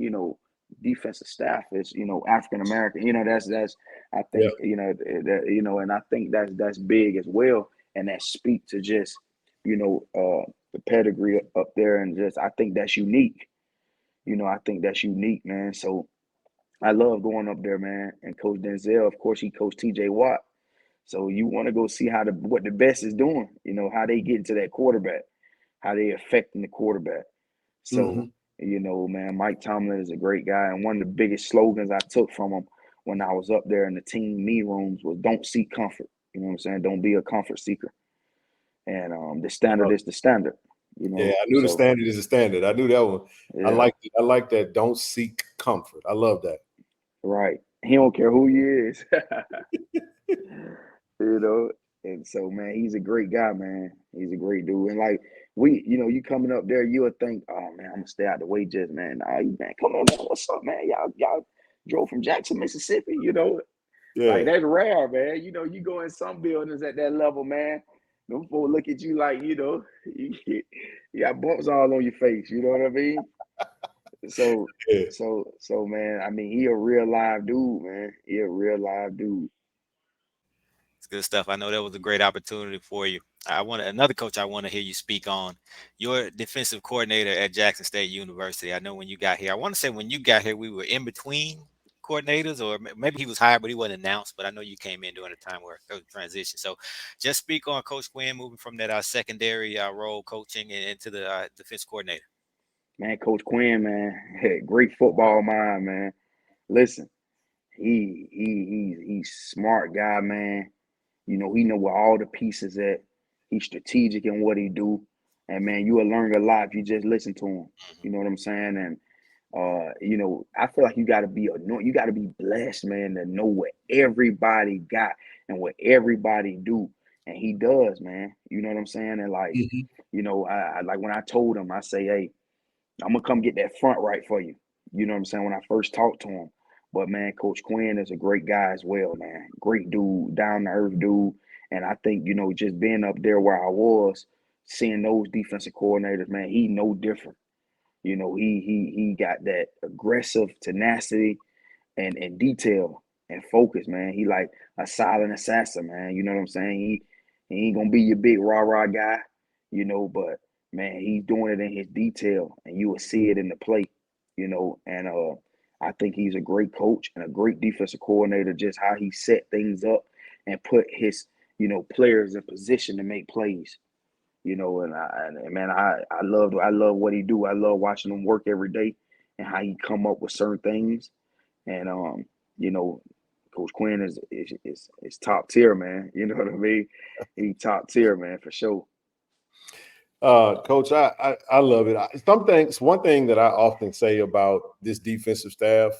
defensive staff is, African American. That's I Yeah. think, and I think that's big as well. And that speak to just, the pedigree up there, and just I think that's unique. I think that's unique, man. So I love going up there, man. And Coach Denzel, of course, he coached TJ Watt. So you want to go see what the best is doing, how they get into that quarterback, how they affecting the quarterback. So, man, Mike Tomlin is a great guy. And one of the biggest slogans I took from him when I was up there in the team meet rooms was don't seek comfort. You know what I'm saying? Don't be a comfort seeker. And the standard is the standard. You Yeah, know, I knew the so standard is the standard. I knew that one. I yeah, like that. Don't seek comfort. I love that. right. He don't care who he is. You know, and so man, he's a great guy, man. He's a great dude. And like you coming up there, you'll think, oh man, I'm gonna stay out the way, just man. Nah, you man, come on, man. What's up, man? Y'all drove from Jackson, Mississippi. You know, like Yeah. that's rare, man. You know, you go in some buildings at that level, man. Them folks look at you like, you got bumps all on your face. You know what I mean? So, Yeah. so man. I mean, he a real live dude, man. He a real live dude. It's good stuff. I know that was a great opportunity for you. Another coach I want to hear you speak on. Your defensive coordinator at Jackson State University. I know when you got here, I want to say when you got here, we were in between coordinators, or maybe he was hired, but he wasn't announced. But I know you came in during a time where there was transition. So just speak on Coach Quinn moving from that secondary role coaching and into the defense coordinator. Man, Coach Quinn, man, great football mind, man. Listen, he's smart guy, man. You know, he know where all the pieces at. He's strategic in what he do. And man, you will learn a lot if you just listen to him. You know what I'm saying? And I feel like you gotta be blessed, man, to know what everybody got and what everybody do. And he does, man. You know what I'm saying? And like, Mhm. I like when I told him, I say, hey, I'm gonna come get that front right for you. You know what I'm saying? When I first talked to him. But man, Coach Quinn is a great guy as well, man. Great dude, down to earth dude. And I think, just being up there where I was, seeing those defensive coordinators, man, he no different. You know, he got that aggressive tenacity and detail and focus, man. He like a silent assassin, man. You know what I'm saying? He ain't gonna be your big rah-rah guy, but man, he's doing it in his detail and you will see it in the play, and I think he's a great coach and a great defensive coordinator, just how he set things up and put his, players in position to make plays. Man, I love what he do. I love watching him work every day and how he come up with certain things. And you know, Coach Quinn is top tier, man. You know what I mean? He top tier, man, for sure. Coach, I love it. One thing that I often say about this defensive staff,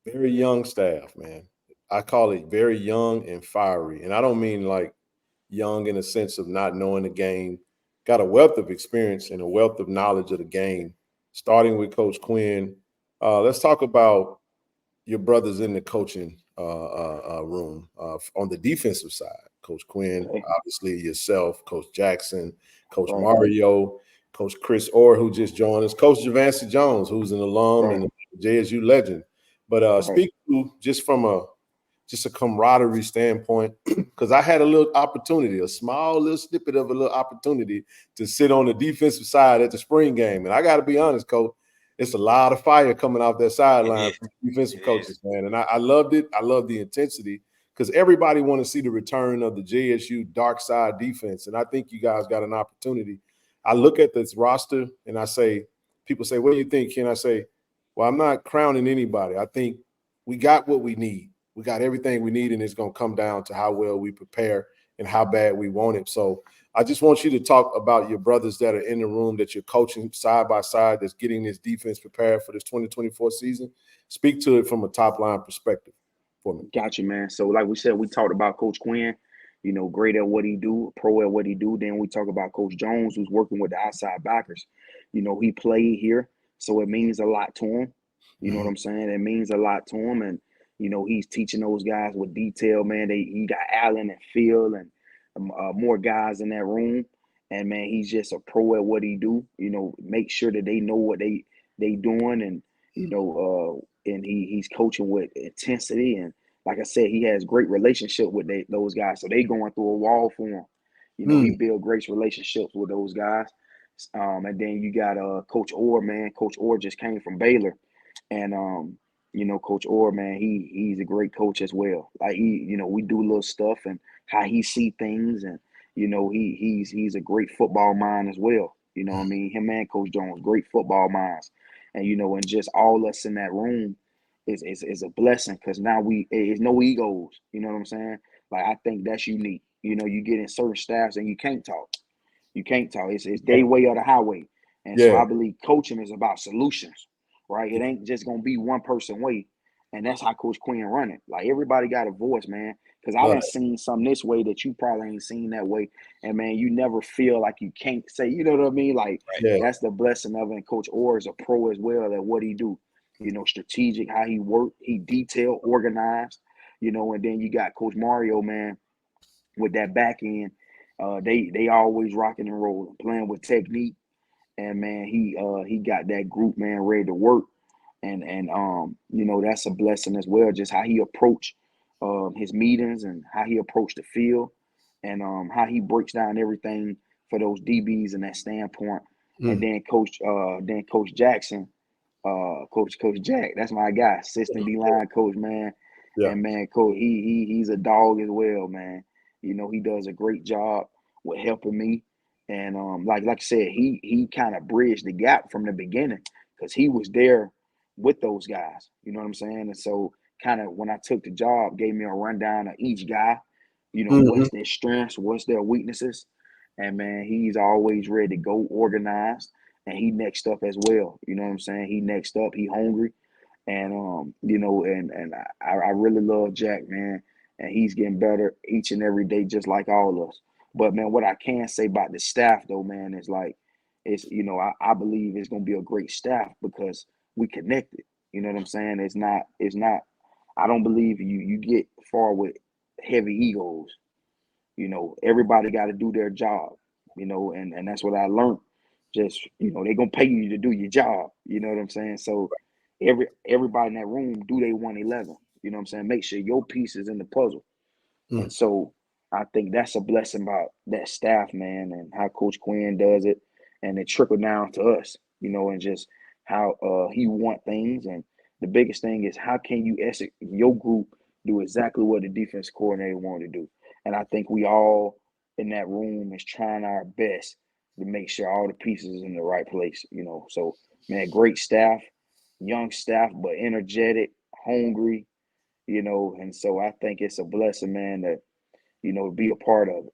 very young staff, man. I call it very young and fiery. And I don't mean like young in a sense of not knowing the game. Got a wealth of experience and a wealth of knowledge of the game, starting with Coach Quinn. Let's talk about your brothers in the coaching room on the defensive side. Coach Quinn, Okay. obviously yourself, Coach Jackson, Coach Right. Mario, Coach Chris Orr, who just joined us, Coach Javancy Jones, who's an alum Right. and a JSU legend. But Right. speak to just from a camaraderie standpoint, because I had a little opportunity, a small little snippet of a little opportunity to sit on the defensive side at the spring game. And I got to be honest, Coach, it's a lot of fire coming off that sideline from defensive coaches, man. And I loved it. I love the intensity because everybody want to see the return of the JSU dark side defense. And I think you guys got an opportunity. I look at this roster and I say, people say, what do you think, Ken? I say, well, I'm not crowning anybody. I think we got what we need. We got everything we need, and it's going to come down to how well we prepare and how bad we want it. So I just want you to talk about your brothers that are in the room that you're coaching side by side that's getting this defense prepared for this 2024 season. Speak to it from a top-line perspective for me. Got you, man. So like we said, we talked about Coach Quinn, great at what he do, pro at what he do. Then we talk about Coach Jones, who's working with the outside backers. He played here, so it means a lot to him. You know what I'm saying? It means a lot to him. And, he's teaching those guys with detail, man. He got Allen and Phil and more guys in that room. And, man, he's just a pro at what he do. Make sure that they know what they doing. And, and he's coaching with intensity. And like I said, he has great relationship with those guys. So they going through a wall for him. He built great relationships with those guys. And then you got Coach Orr, man. Coach Orr just came from Baylor. And Coach Orr, man, he's a great coach as well. Like we do little stuff and how he see things, and he's a great football mind as well. You know what I mean? Him and Coach Jones, great football minds, and and just all us in that room is a blessing because now it's no egos. You know what I'm saying? Like I think that's unique. You know, you get in certain staffs and you can't talk. You can't talk. It's their way or the highway. And so Yeah. I believe coaching is about solutions, right? It ain't just gonna be one person way. And that's how Coach Quinn run it. Like everybody got a voice, man. Because I Right. done seen some this way that you probably ain't seen that way. And man, you never feel like you can't say, you know what I mean? Like Yeah. that's the blessing of it. And Coach Orr is a pro as well at what he do. You know, strategic, how he work, he detailed, organized, you know, and then you got Coach Mario, man, with that back end. They always rocking and rolling, playing with technique. And man, he got that group, man, ready to work. And you know, that's a blessing as well, just how he approach his meetings and how he approached the field and how he breaks down everything for those DBs in that standpoint. And then Coach Jackson, Coach Jack, that's my guy, assistant D line coach, man. Yeah. And man, coach, he's a dog as well, man. You know, he does a great job with helping me. And like I said, he kind of bridged the gap from the beginning because he was there with those guys. You know what I'm saying? And so kind of when I took the job, gave me a rundown of each guy, you know, Mhm. what's their strengths, what's their weaknesses. And man, he's always ready to go organized and he next up as well. You know what I'm saying? He next up, he hungry. And you know, and I really love Jack, man. And he's getting better each and every day, just like all of us. But man, what I can say about the staff though, man, is like it's you know, I believe it's gonna be a great staff because we connected. You know what I'm saying? It's not I don't believe you get far with heavy egos. You know, everybody got to do their job, you know, and that's what I learned. Just, you know, they're gonna pay you to do your job. You know what I'm saying? So everybody in that room do they 111. You know what I'm saying? Make sure your piece is in the puzzle. Mm. And so I think that's a blessing about that staff, man, and how Coach Quinn does it, and it trickle down to us, you know, and just how he want things. And the biggest thing is how can you your group do exactly what the defense coordinator wanted to do. And I think we all in that room is trying our best to make sure all the pieces is in the right place, you know. So man, great staff, young staff, but energetic, hungry, you know, and so I think it's a blessing, man, that you know, be a part of it.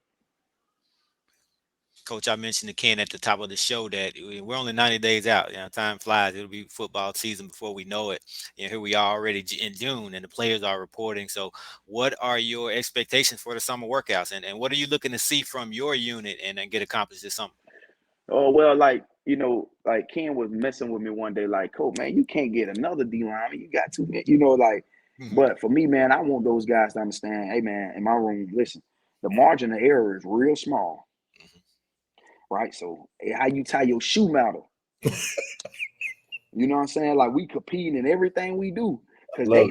Coach, I mentioned to Ken at the top of the show that we're only 90 days out. You know, time flies. It'll be football season before we know it. You know, here we are already in June, and the players are reporting. So, what are your expectations for the summer workouts, and what are you looking to see from your unit and get accomplished this summer? Oh well, like you know, like Ken was messing with me one day, like, "Coach, man, you can't get another D lineman. You got too many, you know, like." Mhm. But for me, man, I want those guys to understand. Hey, man, in my room, listen, the margin of error is real small, right? So, how you tie your shoe matter. You know what I'm saying? Like we compete in everything we do because Love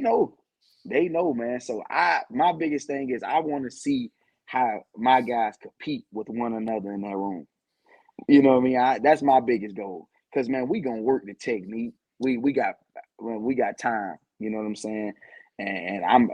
they know, man. So my biggest thing is I want to see how my guys compete with one another in that room. You know what I mean? That's my biggest goal. Cause man, we gonna work the technique. We got time. You know what I'm saying? And I'm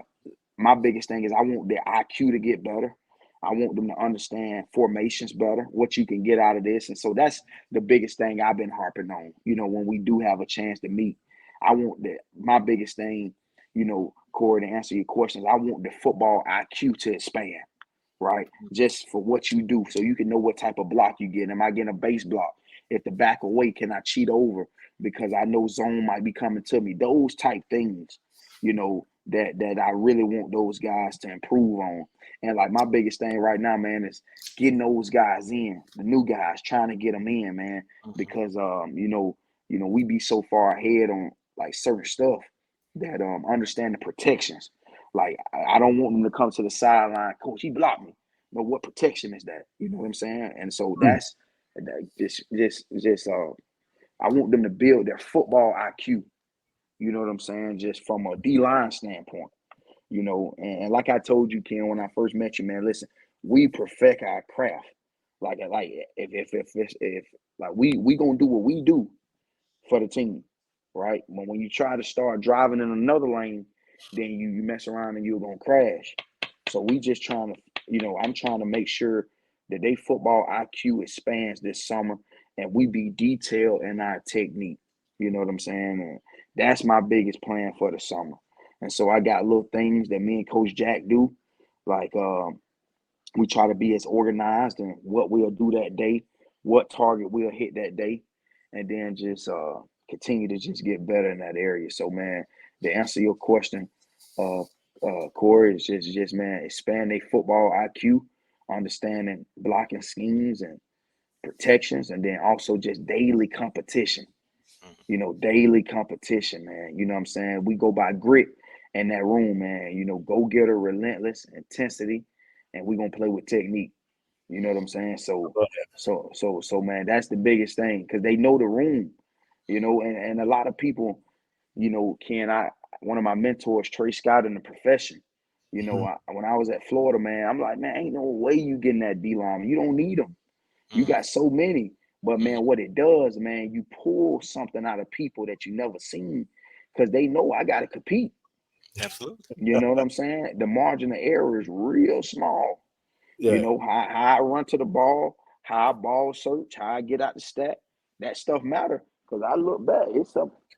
my biggest thing is I want their IQ to get better. I want them to understand formations better, what you can get out of this. And so that's the biggest thing I've been harping on. You know, when we do have a chance to meet, I want that. My biggest thing, you know, Corey, to answer your questions, I want the football IQ to expand, right? Just for what you do, so you can know what type of block you get. Am I getting a base block? If the back away, can I cheat over because I know zone might be coming to me? Those type things, you know, that I really want those guys to improve on. And like my biggest thing right now, man, is getting those guys in, the new guys, trying to get them in, man, Mhm. because we be so far ahead on like certain stuff that understand the protections. Like I don't want them to come to the sideline, coach, he blocked me. But what protection is that? You know what I'm saying? And so Mm. that's just I want them to build their football IQ. You know what I'm saying? Just from a D line standpoint. You know, and like I told you, Ken, when I first met you, man, listen, we perfect our craft. Like if like we gonna do what we do for the team, right? But when you try to start driving in another lane, then you mess around and you're gonna crash. So we just trying to, I'm trying to make sure that they football IQ expands this summer and we be detailed in our technique. You know what I'm saying? And that's my biggest plan for the summer. And so I got little things that me and Coach Jack do. Like we try to be as organized in what we'll do that day, what target we'll hit that day, and then just continue to just get better in that area. So, man, to answer your question, Corey, is just man, expand their football IQ, understanding blocking schemes and protections, and then also just daily competition. Daily competition, man. You know what I'm saying? We go by grit in that room, man. Go get a relentless intensity, and we're gonna play with technique. You know what I'm saying? So man, that's the biggest thing, because they know the room, and a lot of people, one of my mentors, Trey Scott, in the profession, when I was at Florida, man, I'm like, man, ain't no way you getting that D line. You don't need them. You got so many. But, man, what it does, man, you pull something out of people that you never seen, because they know I got to compete. Absolutely. You know what I'm saying? The margin of error is real small. Yeah. How I run to the ball, how I ball search, how I get out the stack, that stuff matter. Because I look back,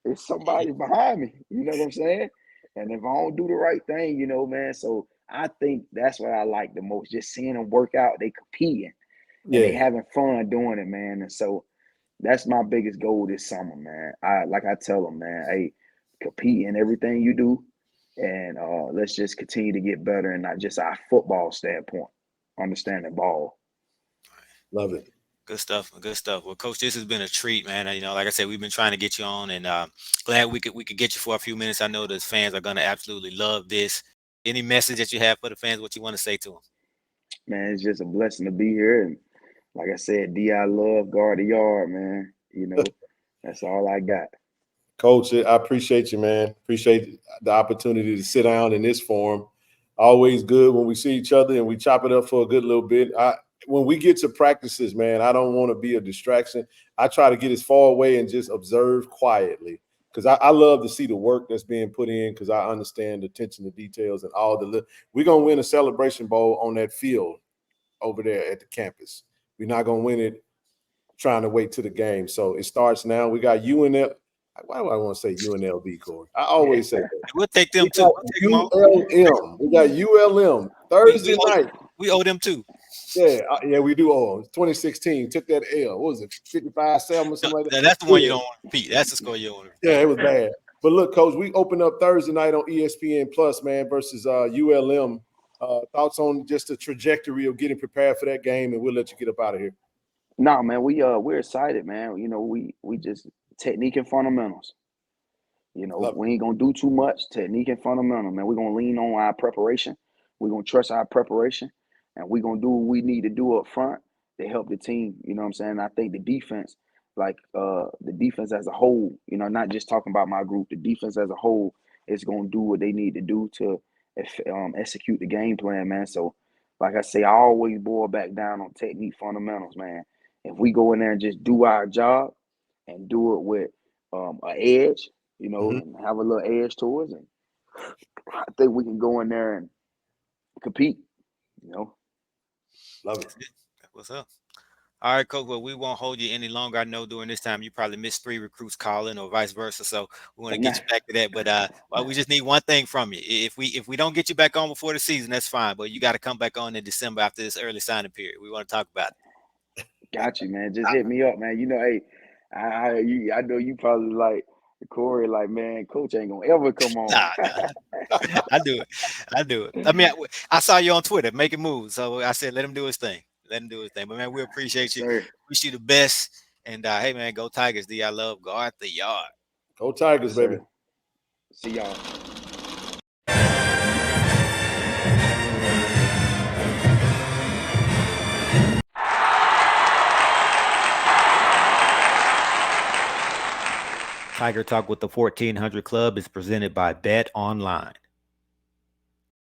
it's somebody behind me. You know what I'm saying? And if I don't do the right thing, man, so I think that's what I like the most, just seeing them work out, they competing. And they having fun doing it, man. And so that's my biggest goal this summer, man. I tell them, man, hey, compete in everything you do, and let's just continue to get better, and not just our football standpoint, understand the ball. Love it. Good stuff. Good stuff. Well, Coach, this has been a treat, man. Like I said, we've been trying to get you on, and glad we could get you for a few minutes. I know the fans are going to absolutely love this. Any message that you have for the fans, what you want to say to them? Man, it's just a blessing to be here, and like I said, I love guard the yard, man. That's all I got. Coach, I appreciate you, man. Appreciate the opportunity to sit down in this forum. Always good when we see each other and we chop it up for a good little bit. When we get to practices, man, I don't want to be a distraction. I try to get as far away and just observe quietly, because I love to see the work that's being put in, because I understand the attention to details and all the – we're going to win a Celebration Bowl on that field over there at the campus. We're not going to win it trying to wait to the game. So it starts now. We got UNL. Why do I want to say UNLV, Corey? I always say that. We'll take them too. ULM. We got ULM Thursday night. We owe them too. Yeah, we do owe them. 2016 took that L. What was it, 55-7 or something like that? That's the one you don't want to repeat. That's the score you don't want to repeat. Yeah, it was bad. But look, Coach, we open up Thursday night on ESPN Plus, man, versus ULM. Thoughts on just the trajectory of getting prepared for that game, and we'll let you get up out of here. No, man, we're excited, man. We just technique and fundamentals. We ain't gonna do too much. Technique and fundamental, man. We're gonna lean on our preparation. We're gonna trust our preparation, and we're gonna do what we need to do up front to help the team. You know what I'm saying? I think the defense, the defense as a whole, not just talking about my group, the defense as a whole is gonna do what they need to do to execute the game plan, man. So, like I say, I always boil back down on technique fundamentals, man. If we go in there and just do our job and do it with an edge, and have a little edge to us, and I think we can go in there and compete. Love it. What's up? All right, Coach. Well, we won't hold you any longer. I know during this time you probably missed 3 recruits calling or vice versa. So we want to get you back to that. But we just need one thing from you. If we don't get you back on before the season, that's fine. But you got to come back on in December after this early signing period. We want to talk about it. Got you, man. Just hit me up, man. Hey, I know you probably like Corey, like, man, Coach ain't gonna ever come on. Nah. I do it. I mean, I saw you on Twitter making moves, so I said let him do his thing. But man, we appreciate you. Sir. Wish you the best. And hey, man, go Tigers. I love guard the yard. Go Tigers, baby. See y'all. Tiger Talk with the 1400 Club is presented by Bet Online.